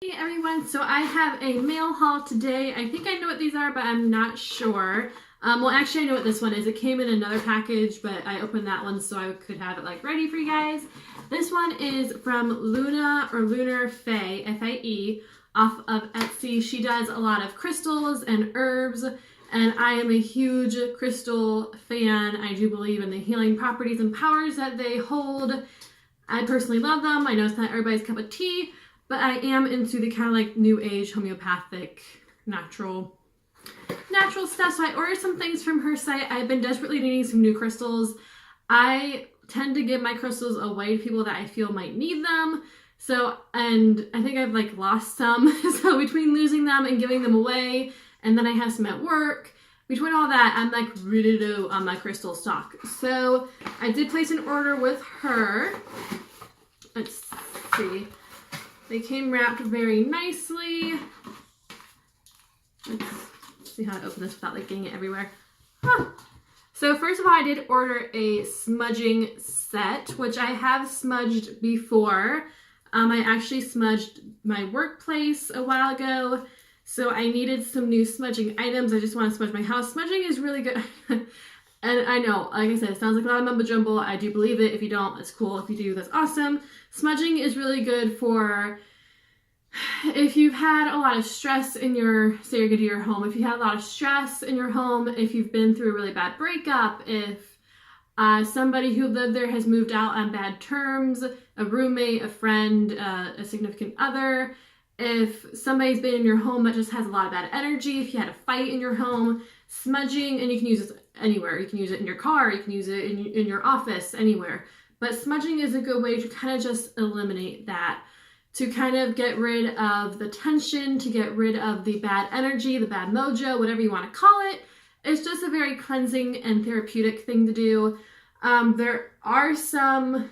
Hey everyone, so I have a mail haul today. I think I know what these are, but I'm not sure. Well, actually I know what this one is. It came in another package, but I opened that one so I could have it like ready for you guys. This one is from Luna or Lunar Fae, F-A-E, off of Etsy. She does a lot of crystals and herbs, and I am a huge crystal fan. I do believe in the healing properties and powers that they hold. I personally love them. I know it's not everybody's cup of tea, but I am into the kind of like new age homeopathic natural stuff. So I ordered some things from her site. I've been desperately needing some new crystals. I tend to give my crystals away to people that I feel might need them. So, and I think I've like lost some. So between losing them and giving them away, and then I have some at work, between all that, I'm like really low on my crystal stock. So I did place an order with her. Let's see. They came wrapped very nicely. Let's see how to open this without like getting it everywhere. Huh. So first of all, I did order a smudging set, which I have smudged before. I actually smudged my workplace a while ago, so I needed some new smudging items. I just want to smudge my house. Smudging is really good. And I know, like I said, it sounds like a lot of mumbo jumbo. I do believe it. If you don't, that's cool. If you do, that's awesome. Smudging is really good for if you've had a lot of stress in your, say you're going to your home, if you had a lot of stress in your home, if you've been through a really bad breakup, if somebody who lived there has moved out on bad terms, a roommate, a friend, a significant other, if somebody's been in your home that just has a lot of bad energy, if you had a fight in your home, smudging, and you can use this anywhere. You can use it in your car, you can use it in your office, anywhere. But smudging is a good way to kind of just eliminate that, to kind of get rid of the tension, to get rid of the bad energy, the bad mojo, whatever you want to call it. It's just a very cleansing and therapeutic thing to do. There are some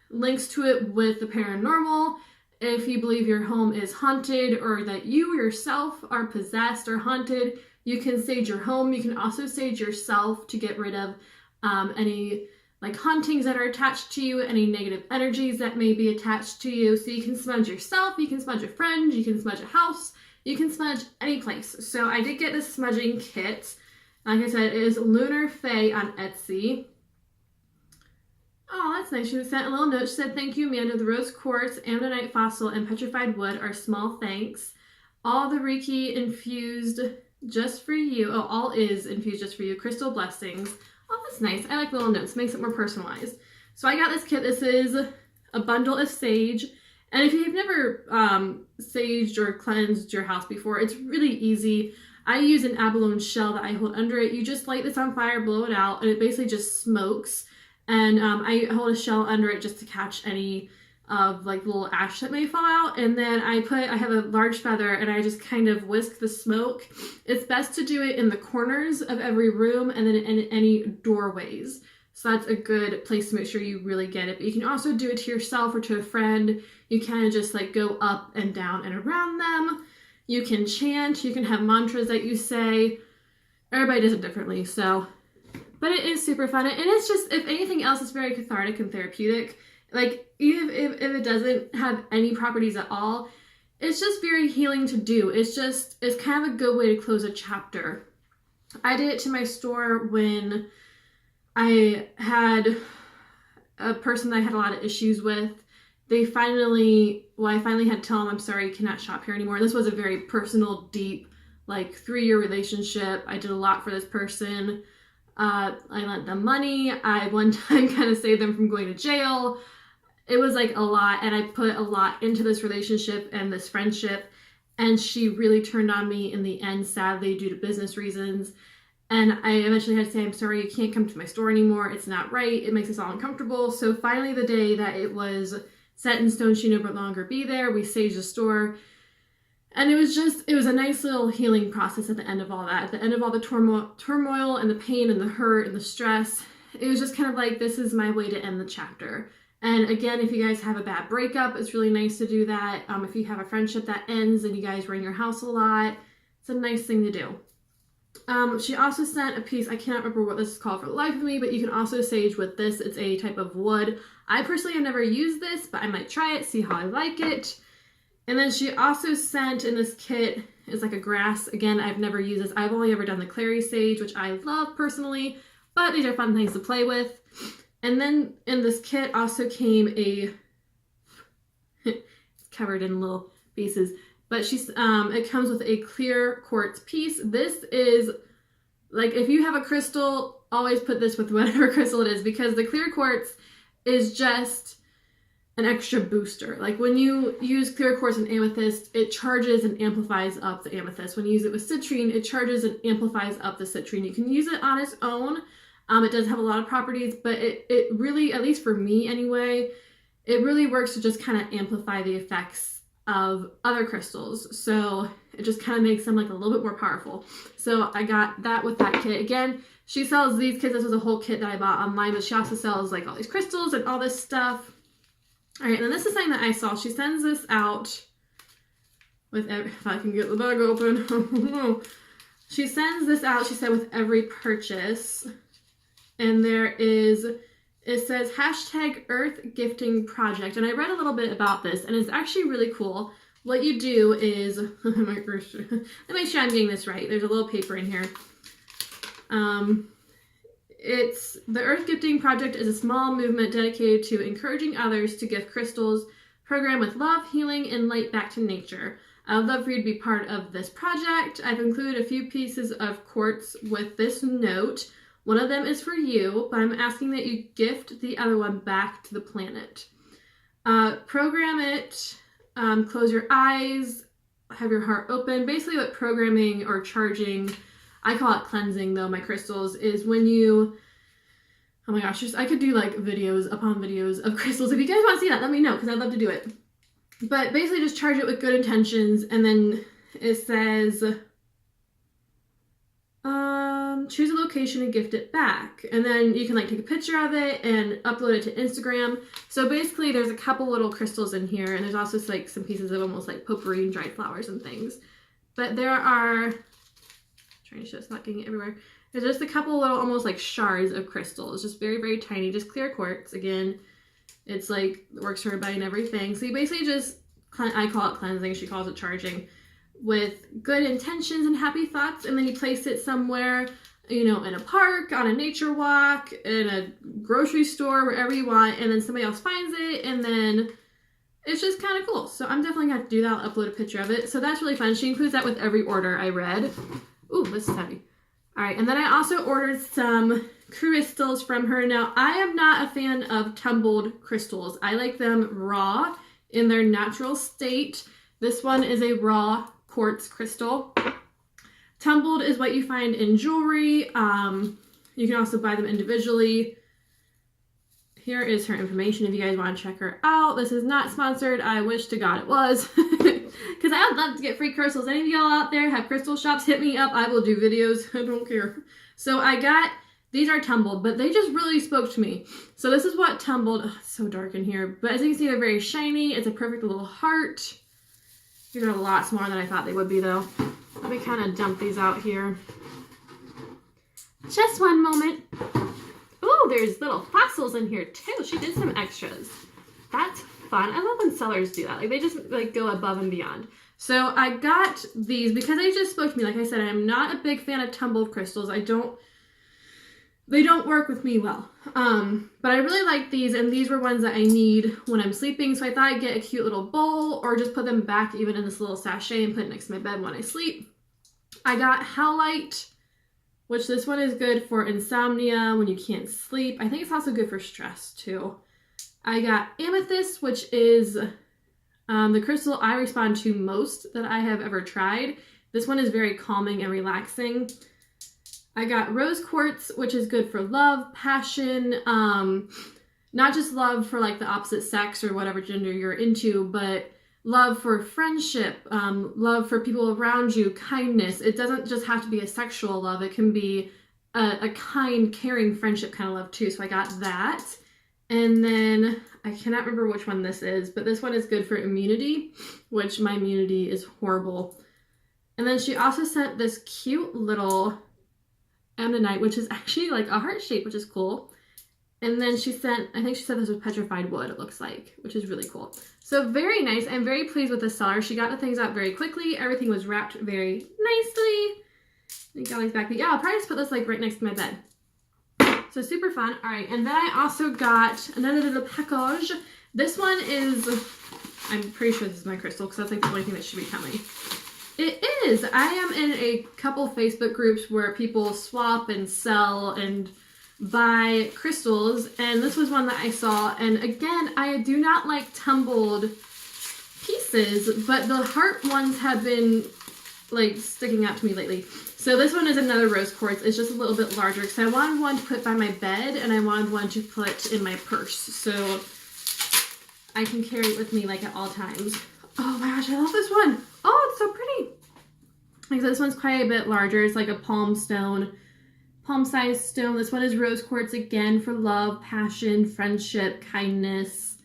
links to it with the paranormal. If you believe your home is haunted or that you yourself are possessed or haunted, you can sage your home. You can also sage yourself to get rid of any like hauntings that are attached to you, any negative energies that may be attached to you. So you can smudge yourself, you can smudge a friend, you can smudge a house, you can smudge any place. So I did get this smudging kit. Like I said, it is Lunar Fae on Etsy. Oh, that's nice. She sent a little note. She said, "Thank you, Amanda. The rose quartz, ammonite fossil, and petrified wood are small thanks. All the Reiki infused just for you. Oh, all is infused just for you. Crystal blessings." Oh, that's nice. I like little notes. Makes it more personalized. So I got this kit. This is a bundle of sage. And if you've never saged or cleansed your house before, it's really easy. I use an abalone shell that I hold under it. You just light this on fire, blow it out, and it basically just smokes. And I hold a shell under it just to catch any of like little ash that may fall out. And then I have a large feather and I just kind of whisk the smoke. It's best to do it in the corners of every room and then in any doorways. So that's a good place to make sure you really get it. But you can also do it to yourself or to a friend. You kind of just like go up and down and around them. You can chant, you can have mantras that you say. Everybody does it differently, so. But it is super fun. And it's just, if anything else, it's very cathartic and therapeutic. Like, even if it doesn't have any properties at all, it's just very healing to do. It's kind of a good way to close a chapter. I did it to my store when I had a person that I had a lot of issues with. I finally had to tell them, "I'm sorry, you cannot shop here anymore." This was a very personal, deep, like 3-year relationship. I did a lot for this person. I lent them money. I one time kind of saved them from going to jail. It was like a lot, and I put a lot into this relationship and this friendship, and she really turned on me in the end, sadly, due to business reasons. And I eventually had to say, "I'm sorry, you can't come to my store anymore. It's not right. It makes us all uncomfortable." So finally, the day that it was set in stone, she no longer be there, we saged the store. And it was a nice little healing process at the end of all that. At the end of all the turmoil and the pain and the hurt and the stress, it was just kind of like, this is my way to end the chapter. And again, if you guys have a bad breakup, it's really nice to do that. If you have a friendship that ends and you guys were in your house a lot, it's a nice thing to do. She also sent a piece, I cannot remember what this is called for the life of me, but you can also sage with this. It's a type of wood. I personally have never used this, but I might try it, see how I like it. And then she also sent in this kit is like a grass. Again, I've never used this. I've only ever done the clary sage, which I love personally, but these are fun things to play with. And then in this kit also came a, it's covered in little pieces, but it comes with a clear quartz piece. This is like, if you have a crystal, always put this with whatever crystal it is, because the clear quartz is just an extra booster. Like when you use clear quartz and amethyst, it charges and amplifies up the amethyst. When you use it with citrine, it charges and amplifies up the citrine. You can use it on its own. It does have a lot of properties, but it really, at least for me anyway, it really works to just kind of amplify the effects of other crystals. So it just kind of makes them like a little bit more powerful. So I got that with that kit. Again, she sells these kits. This was a whole kit that I bought online, but she also sells like all these crystals and all this stuff. All right, and then this is something that I saw. She sends this out with if I can get the bag open. She sends this out, she said, with every purchase. And it says hashtag Earth Gifting Project. And I read a little bit about this, and it's actually really cool. What you do is, let me make sure I'm getting this right. There's a little paper in here. It's the Earth Gifting Project is a small movement dedicated to encouraging others to gift crystals, programmed with love, healing, and light back to nature. I would love for you to be part of this project. I've included a few pieces of quartz with this note. One of them is for you, but I'm asking that you gift the other one back to the planet. Program it, close your eyes, have your heart open. Basically what programming or charging, I call it cleansing though, my crystals, is when you, oh my gosh, I could do like videos upon videos of crystals. If you guys want to see that, let me know, because I'd love to do it. But basically just charge it with good intentions, and then it says, choose a location and gift it back. And then you can like take a picture of it and upload it to Instagram. So basically there's a couple little crystals in here, and there's also like some pieces of almost like potpourri and dried flowers and things. But there are, trying to show it's not getting it everywhere. There's just a couple little almost like shards of crystals, just very, very tiny, just clear quartz. Again, it's like, it works for everybody and everything. So you basically just, I call it cleansing, she calls it charging, with good intentions and happy thoughts. And then you place it somewhere, you know, in a park, on a nature walk, in a grocery store, wherever you want. And then somebody else finds it, and then it's just kind of cool. So I'm definitely going to do that. I'll upload a picture of it. So that's really fun. She includes that with every order I read. Ooh, this is heavy. All right, and then I also ordered some crystals from her. Now, I am not a fan of tumbled crystals. I like them raw in their natural state. This one is a raw quartz crystal. Tumbled is what you find in jewelry. You can also buy them individually. Here is her information if you guys want to check her out. This is not sponsored. I wish to God it was. Because I would love to get free crystals. Any of y'all out there have crystal shops, hit me up. I will do videos. I don't care. So I got, these are tumbled, but they just really spoke to me. So this is what tumbled, oh, it's so dark in here. But as you can see, they're very shiny. It's a perfect little heart. These are a lot smaller than I thought they would be though. Let me kind of dump these out here. Just one moment. Oh, there's little fossils in here too. She did some extras. That's fun. I love when sellers do that. Like they just like go above and beyond. So I got these because they just spoke to me. Like I said, I am not a big fan of tumbled crystals. They don't work with me well. But I really like these, and these were ones that I need when I'm sleeping. So I thought I'd get a cute little bowl or just put them back even in this little sachet and put it next to my bed when I sleep. I got Howlite, which this one is good for insomnia when you can't sleep. I think it's also good for stress too. I got Amethyst, which is the crystal I respond to most that I have ever tried. This one is very calming and relaxing. I got Rose Quartz, which is good for love, passion, not just love for like the opposite sex or whatever gender you're into, but love for friendship, love for people around you, kindness. It doesn't just have to be a sexual love. It can be a kind, caring friendship kind of love too. So I got that. And then I cannot remember which one this is, but this one is good for immunity, which my immunity is horrible. And then she also sent this cute little ammonite, which is actually like a heart shape, which is cool. And then she sent, I think she said this was petrified wood, it looks like, which is really cool. So very nice. I'm very pleased with the seller. She got the things out very quickly. Everything was wrapped very nicely. I got these back. But yeah, I'll probably just put this like right next to my bed. So super fun. All right, and then I also got another little package. This one is, I'm pretty sure this is my crystal because that's like the only thing that should be coming. It is. I am in a couple Facebook groups where people swap and sell and buy crystals, and this was one that I saw. And again, I do not like tumbled pieces, but the heart ones have been like sticking out to me lately. So this one is another rose quartz. It's just a little bit larger because I wanted one to put by my bed and I wanted one to put in my purse so I can carry it with me like at all times. Oh my gosh, I love this one. Oh, it's so pretty. Like this one's quite a bit larger. It's like a palm stone, palm-sized stone. This one is rose quartz again for love, passion, friendship, kindness.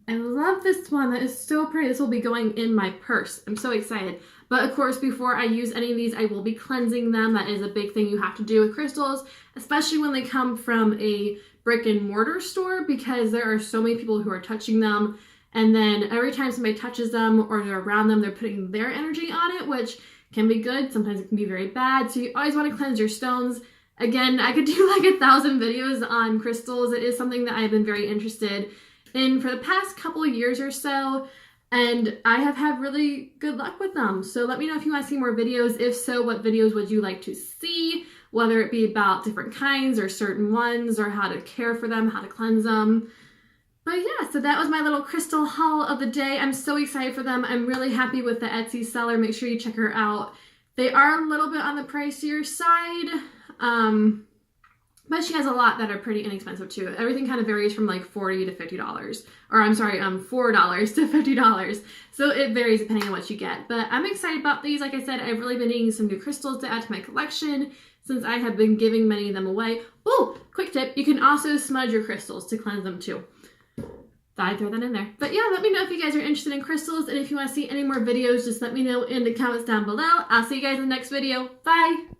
I love this one. That is so pretty. This will be going in my purse. I'm so excited. But of course, before I use any of these, I will be cleansing them. That is a big thing you have to do with crystals, especially when they come from a brick and mortar store, because there are so many people who are touching them. And then every time somebody touches them or they're around them, they're putting their energy on it, which can be good. Sometimes it can be very bad. So you always want to cleanse your stones. Again, I could do like 1,000 videos on crystals. It is something that I've been very interested in for the past couple of years or so. And I have had really good luck with them. So let me know if you want to see more videos. If so, what videos would you like to see? Whether it be about different kinds or certain ones, or how to care for them, how to cleanse them. But yeah, so that was my little crystal haul of the day. I'm so excited for them. I'm really happy with the Etsy seller. Make sure you check her out. They are a little bit on the pricier side. But she has a lot that are pretty inexpensive too. Everything kind of varies from like $40 to $50. Or I'm sorry, $4 to $50. So it varies depending on what you get. But I'm excited about these. Like I said, I've really been needing some new crystals to add to my collection since I have been giving many of them away. Oh, quick tip. You can also smudge your crystals to cleanse them too. Thought I'd throw that in there. But yeah, let me know if you guys are interested in crystals. And if you want to see any more videos, just let me know in the comments down below. I'll see you guys in the next video. Bye!